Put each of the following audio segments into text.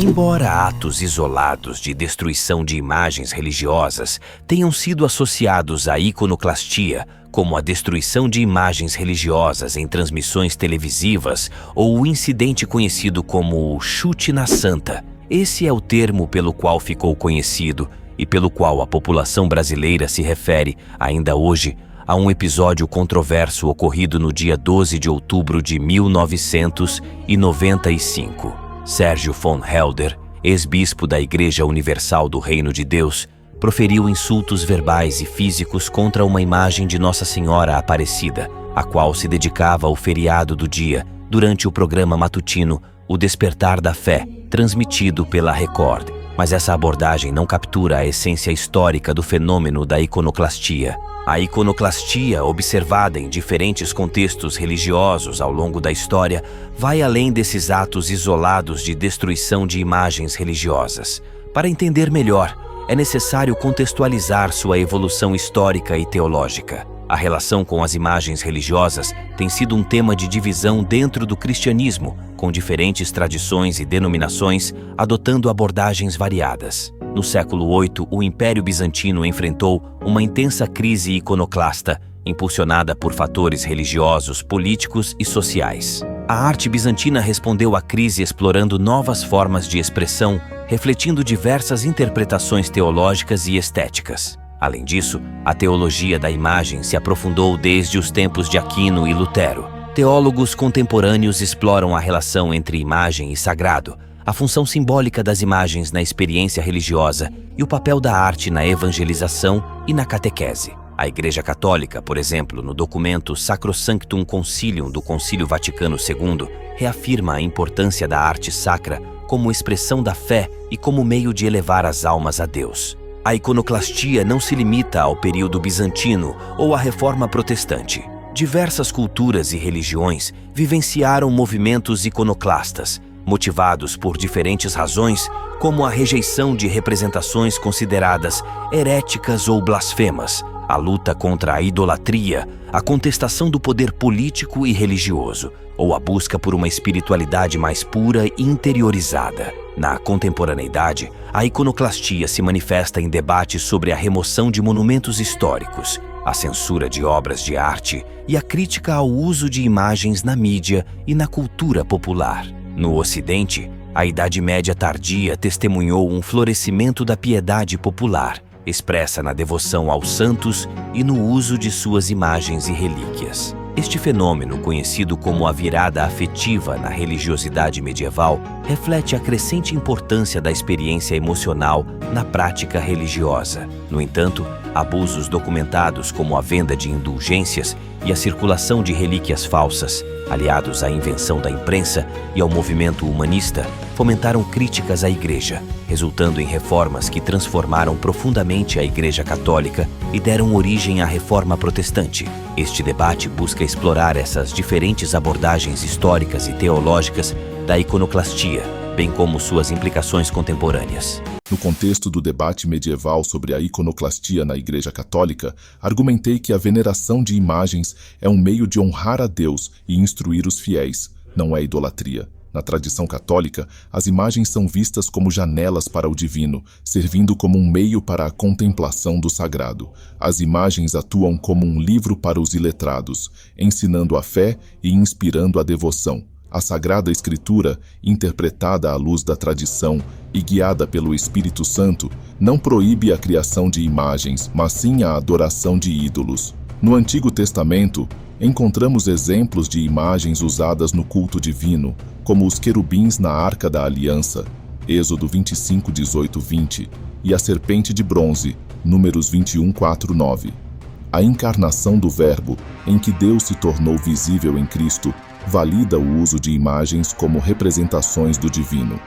Embora atos isolados de destruição de imagens religiosas tenham sido associados à iconoclastia, como a destruição de imagens religiosas em transmissões televisivas ou o incidente conhecido como o chute na santa, esse é o termo pelo qual ficou conhecido e pelo qual a população brasileira se refere, ainda hoje, a um episódio controverso ocorrido no dia 12 de outubro de 1995. Sérgio von Helder, ex-bispo da Igreja Universal do Reino de Deus, proferiu insultos verbais e físicos contra uma imagem de Nossa Senhora Aparecida, a qual se dedicava ao feriado do dia, durante o programa matutino O Despertar da Fé, transmitido pela Record. Mas essa abordagem não captura a essência histórica do fenômeno da iconoclastia. A iconoclastia, observada em diferentes contextos religiosos ao longo da história, vai além desses atos isolados de destruição de imagens religiosas. Para entender melhor, é necessário contextualizar sua evolução histórica e teológica. A relação com as imagens religiosas tem sido um tema de divisão dentro do cristianismo, com diferentes tradições e denominações adotando abordagens variadas. No século VIII, o Império Bizantino enfrentou uma intensa crise iconoclasta, impulsionada por fatores religiosos, políticos e sociais. A arte bizantina respondeu à crise explorando novas formas de expressão, refletindo diversas interpretações teológicas e estéticas. Além disso, a teologia da imagem se aprofundou desde os tempos de Aquino e Lutero. Teólogos contemporâneos exploram a relação entre imagem e sagrado, a função simbólica das imagens na experiência religiosa e o papel da arte na evangelização e na catequese. A Igreja Católica, por exemplo, no documento Sacrosanctum Concilium do Concílio Vaticano II, reafirma a importância da arte sacra como expressão da fé e como meio de elevar as almas a Deus. A iconoclastia não se limita ao período bizantino ou à Reforma Protestante. Diversas culturas e religiões vivenciaram movimentos iconoclastas, motivados por diferentes razões, como a rejeição de representações consideradas heréticas ou blasfemas, a luta contra a idolatria, a contestação do poder político e religioso, ou a busca por uma espiritualidade mais pura e interiorizada. Na contemporaneidade, a iconoclastia se manifesta em debates sobre a remoção de monumentos históricos, a censura de obras de arte e a crítica ao uso de imagens na mídia e na cultura popular. No Ocidente, a Idade Média tardia testemunhou um florescimento da piedade popular, expressa na devoção aos santos e no uso de suas imagens e relíquias. Este fenômeno, conhecido como a virada afetiva na religiosidade medieval, reflete a crescente importância da experiência emocional na prática religiosa. No entanto, abusos documentados como a venda de indulgências e a circulação de relíquias falsas, aliados à invenção da imprensa e ao movimento humanista, fomentaram críticas à Igreja, resultando em reformas que transformaram profundamente a Igreja Católica e deram origem à Reforma Protestante. Este debate busca explorar essas diferentes abordagens históricas e teológicas da iconoclastia, bem como suas implicações contemporâneas. No contexto do debate medieval sobre a iconoclastia na Igreja Católica, argumentei que a veneração de imagens é um meio de honrar a Deus e instruir os fiéis, não é idolatria. Na tradição católica, as imagens são vistas como janelas para o divino, servindo como um meio para a contemplação do sagrado. As imagens atuam como um livro para os iletrados, ensinando a fé e inspirando a devoção. A Sagrada Escritura, interpretada à luz da tradição e guiada pelo Espírito Santo, não proíbe a criação de imagens, mas sim a adoração de ídolos. No Antigo Testamento, encontramos exemplos de imagens usadas no culto divino, como os querubins na Arca da Aliança, Êxodo 25, 18, 20, e a serpente de bronze, Números 21, 4, 9. A encarnação do Verbo, em que Deus se tornou visível em Cristo, valida o uso de imagens como representações do divino.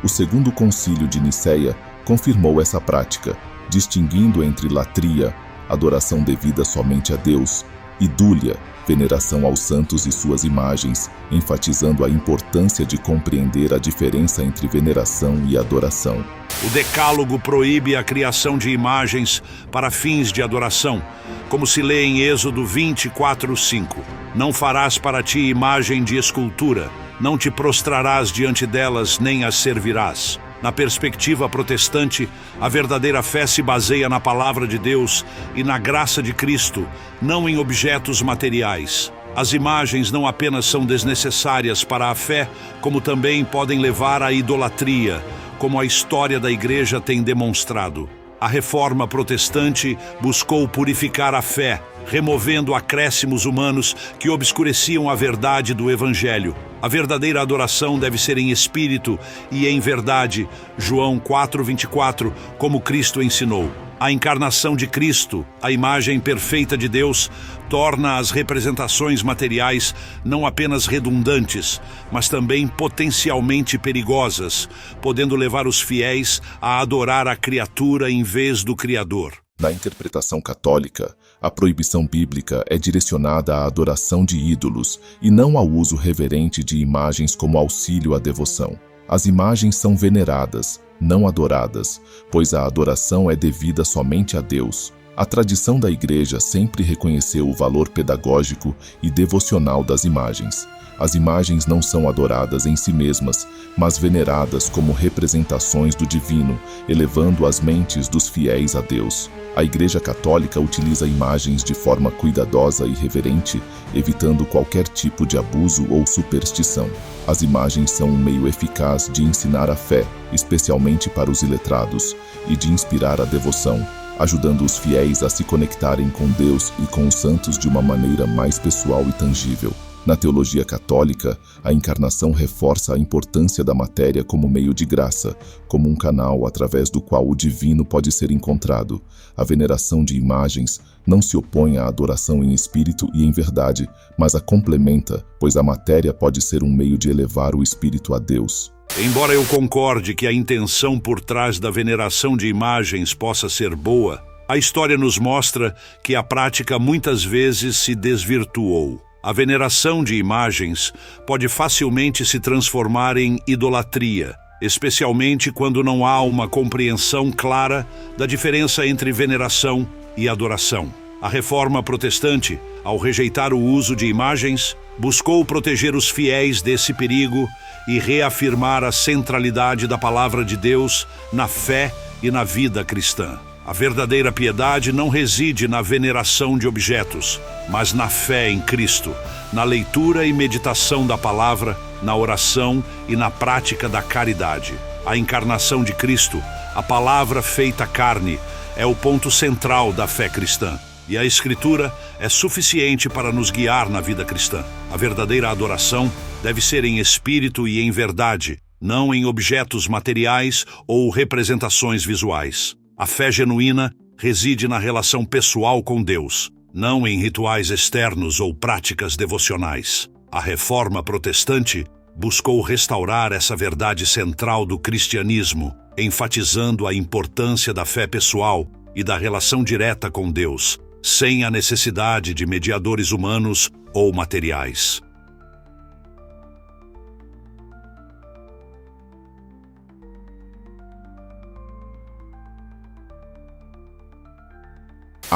O Segundo Concílio de Nicéia confirmou essa prática, distinguindo entre latria, adoração devida somente a Deus, e dúlia, veneração aos santos e suas imagens, enfatizando a importância de compreender a diferença entre veneração e adoração. O Decálogo proíbe a criação de imagens para fins de adoração, como se lê em Êxodo 24, 5. Não farás para ti imagem de escultura, não te prostrarás diante delas nem as servirás. Na perspectiva protestante, a verdadeira fé se baseia na palavra de Deus e na graça de Cristo, não em objetos materiais. As imagens não apenas são desnecessárias para a fé, como também podem levar à idolatria, como a história da Igreja tem demonstrado. A Reforma Protestante buscou purificar a fé, removendo acréscimos humanos que obscureciam a verdade do Evangelho. A verdadeira adoração deve ser em espírito e em verdade, João 4:24, como Cristo ensinou. A encarnação de Cristo, a imagem perfeita de Deus, torna as representações materiais não apenas redundantes, mas também potencialmente perigosas, podendo levar os fiéis a adorar a criatura em vez do Criador. Na interpretação católica, a proibição bíblica é direcionada à adoração de ídolos e não ao uso reverente de imagens como auxílio à devoção. As imagens são veneradas, não adoradas, pois a adoração é devida somente a Deus. A tradição da Igreja sempre reconheceu o valor pedagógico e devocional das imagens. As imagens não são adoradas em si mesmas, mas veneradas como representações do divino, elevando as mentes dos fiéis a Deus. A Igreja Católica utiliza imagens de forma cuidadosa e reverente, evitando qualquer tipo de abuso ou superstição. As imagens são um meio eficaz de ensinar a fé, especialmente para os iletrados, e de inspirar a devoção, ajudando os fiéis a se conectarem com Deus e com os santos de uma maneira mais pessoal e tangível. Na teologia católica, a encarnação reforça a importância da matéria como meio de graça, como um canal através do qual o divino pode ser encontrado. A veneração de imagens não se opõe à adoração em espírito e em verdade, mas a complementa, pois a matéria pode ser um meio de elevar o espírito a Deus. Embora eu concorde que a intenção por trás da veneração de imagens possa ser boa, a história nos mostra que a prática muitas vezes se desvirtuou. A veneração de imagens pode facilmente se transformar em idolatria, especialmente quando não há uma compreensão clara da diferença entre veneração e adoração. A Reforma Protestante, ao rejeitar o uso de imagens, buscou proteger os fiéis desse perigo e reafirmar a centralidade da palavra de Deus na fé e na vida cristã. A verdadeira piedade não reside na veneração de objetos, mas na fé em Cristo, na leitura e meditação da palavra, na oração e na prática da caridade. A encarnação de Cristo, a palavra feita carne, é o ponto central da fé cristã. E a Escritura é suficiente para nos guiar na vida cristã. A verdadeira adoração deve ser em espírito e em verdade, não em objetos materiais ou representações visuais. A fé genuína reside na relação pessoal com Deus, não em rituais externos ou práticas devocionais. A Reforma Protestante buscou restaurar essa verdade central do cristianismo, enfatizando a importância da fé pessoal e da relação direta com Deus, sem a necessidade de mediadores humanos ou materiais.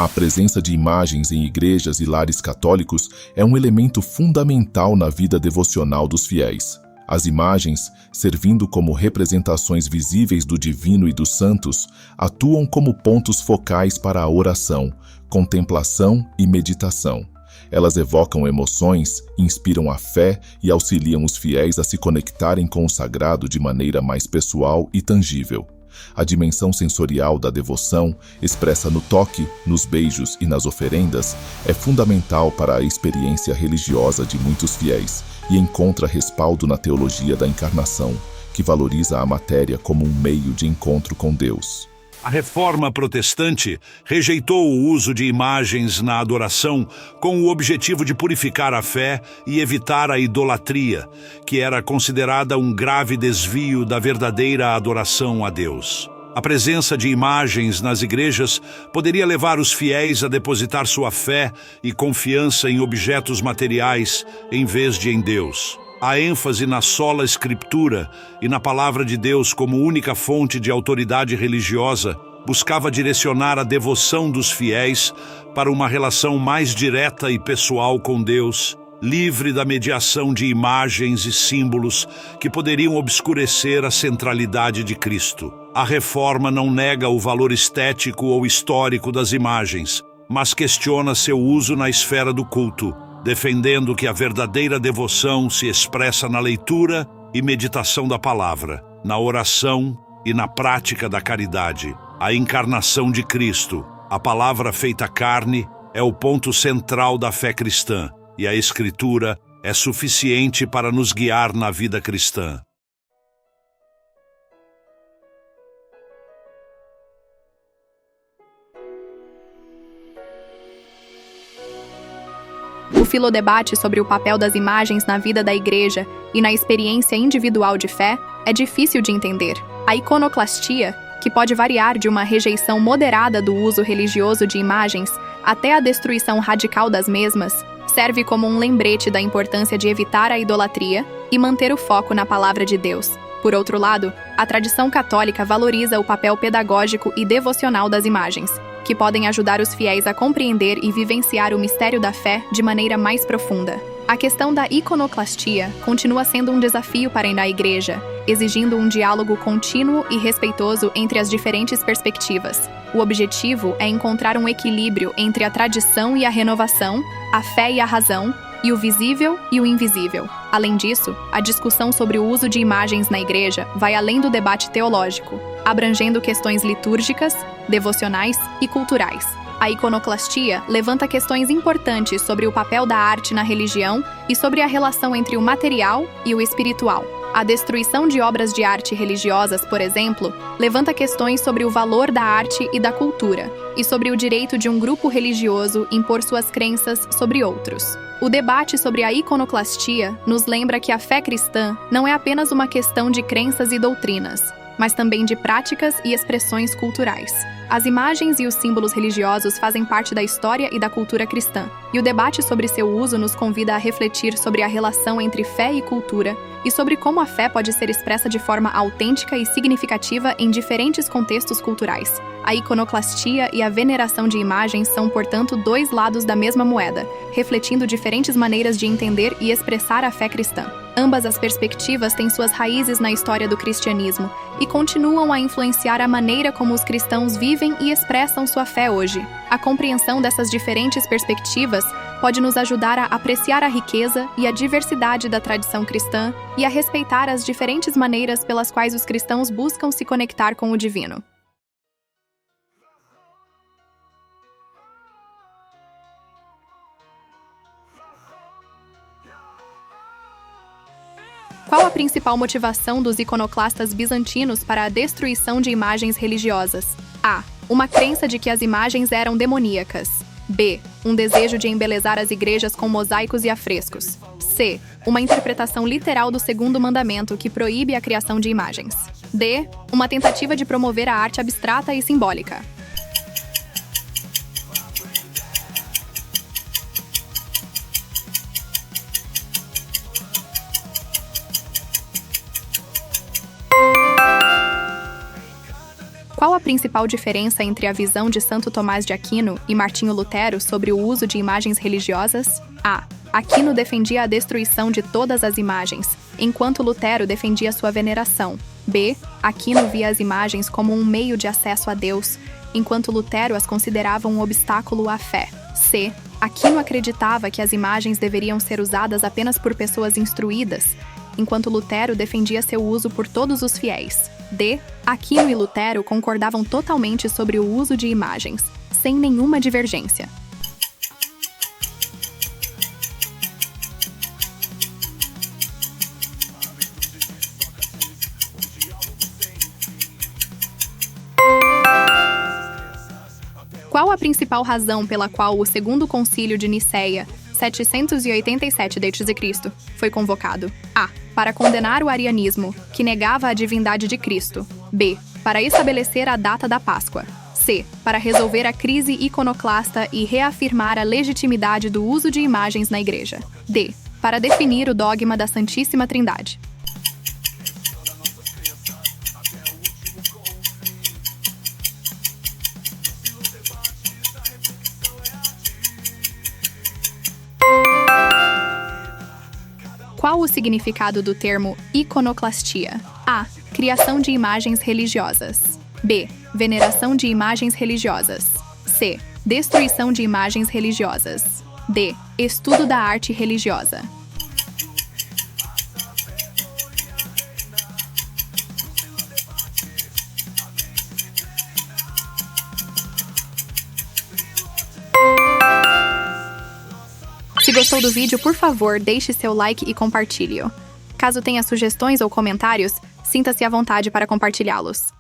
A presença de imagens em igrejas e lares católicos é um elemento fundamental na vida devocional dos fiéis. As imagens, servindo como representações visíveis do divino e dos santos, atuam como pontos focais para a oração, contemplação e meditação. Elas evocam emoções, inspiram a fé e auxiliam os fiéis a se conectarem com o sagrado de maneira mais pessoal e tangível. A dimensão sensorial da devoção, expressa no toque, nos beijos e nas oferendas, é fundamental para a experiência religiosa de muitos fiéis e encontra respaldo na teologia da encarnação, que valoriza a matéria como um meio de encontro com Deus. A Reforma Protestante rejeitou o uso de imagens na adoração com o objetivo de purificar a fé e evitar a idolatria, que era considerada um grave desvio da verdadeira adoração a Deus. A presença de imagens nas igrejas poderia levar os fiéis a depositar sua fé e confiança em objetos materiais em vez de em Deus. A ênfase na sola Escritura e na palavra de Deus como única fonte de autoridade religiosa buscava direcionar a devoção dos fiéis para uma relação mais direta e pessoal com Deus livre da mediação de imagens e símbolos que poderiam obscurecer a centralidade de Cristo. A reforma não nega o valor estético ou histórico das imagens, mas questiona seu uso na esfera do culto, defendendo que a verdadeira devoção se expressa na leitura e meditação da palavra, na oração e na prática da caridade. A encarnação de Cristo, a palavra feita carne, é o ponto central da fé cristã, e a Escritura é suficiente para nos guiar na vida cristã. O filodebate sobre o papel das imagens na vida da Igreja e na experiência individual de fé é difícil de entender. A iconoclastia, que pode variar de uma rejeição moderada do uso religioso de imagens até a destruição radical das mesmas, serve como um lembrete da importância de evitar a idolatria e manter o foco na palavra de Deus. Por outro lado, a tradição católica valoriza o papel pedagógico e devocional das imagens, que podem ajudar os fiéis a compreender e vivenciar o mistério da fé de maneira mais profunda. A questão da iconoclastia continua sendo um desafio para a Igreja, exigindo um diálogo contínuo e respeitoso entre as diferentes perspectivas. O objetivo é encontrar um equilíbrio entre a tradição e a renovação, a fé e a razão, e o visível e o invisível. Além disso, a discussão sobre o uso de imagens na Igreja vai além do debate teológico, abrangendo questões litúrgicas, devocionais e culturais. A iconoclastia levanta questões importantes sobre o papel da arte na religião e sobre a relação entre o material e o espiritual. A destruição de obras de arte religiosas, por exemplo, levanta questões sobre o valor da arte e da cultura, e sobre o direito de um grupo religioso impor suas crenças sobre outros. O debate sobre a iconoclastia nos lembra que a fé cristã não é apenas uma questão de crenças e doutrinas, mas também de práticas e expressões culturais. As imagens e os símbolos religiosos fazem parte da história e da cultura cristã, e o debate sobre seu uso nos convida a refletir sobre a relação entre fé e cultura e sobre como a fé pode ser expressa de forma autêntica e significativa em diferentes contextos culturais. A iconoclastia e a veneração de imagens são, portanto, dois lados da mesma moeda, refletindo diferentes maneiras de entender e expressar a fé cristã. Ambas as perspectivas têm suas raízes na história do cristianismo e continuam a influenciar a maneira como os cristãos vivem e expressam sua fé hoje. A compreensão dessas diferentes perspectivas pode nos ajudar a apreciar a riqueza e a diversidade da tradição cristã e a respeitar as diferentes maneiras pelas quais os cristãos buscam se conectar com o divino. Qual a principal motivação dos iconoclastas bizantinos para a destruição de imagens religiosas? A. Uma crença de que as imagens eram demoníacas. B. Um desejo de embelezar as igrejas com mosaicos e afrescos. C. Uma interpretação literal do segundo mandamento que proíbe a criação de imagens. D. Uma tentativa de promover a arte abstrata e simbólica. Qual a principal diferença entre a visão de Santo Tomás de Aquino e Martinho Lutero sobre o uso de imagens religiosas? A. Aquino defendia a destruição de todas as imagens, enquanto Lutero defendia sua veneração. B. Aquino via as imagens como um meio de acesso a Deus, enquanto Lutero as considerava um obstáculo à fé. C. Aquino acreditava que as imagens deveriam ser usadas apenas por pessoas instruídas, enquanto Lutero defendia seu uso por todos os fiéis. D. Aquino e Lutero concordavam totalmente sobre o uso de imagens, sem nenhuma divergência. Qual a principal razão pela qual o Segundo Concílio de Nicéia, 787 d.C., foi convocado? A. Para condenar o arianismo, que negava a divindade de Cristo. B. Para estabelecer a data da Páscoa. C. Para resolver a crise iconoclasta e reafirmar a legitimidade do uso de imagens na Igreja. D. Para definir o dogma da Santíssima Trindade. Qual o significado do termo iconoclastia? A. Criação de imagens religiosas. B. Veneração de imagens religiosas. C. Destruição de imagens religiosas. D. Estudo da arte religiosa. Se gostou do vídeo, por favor, deixe seu like e compartilhe-o. Caso tenha sugestões ou comentários, sinta-se à vontade para compartilhá-los.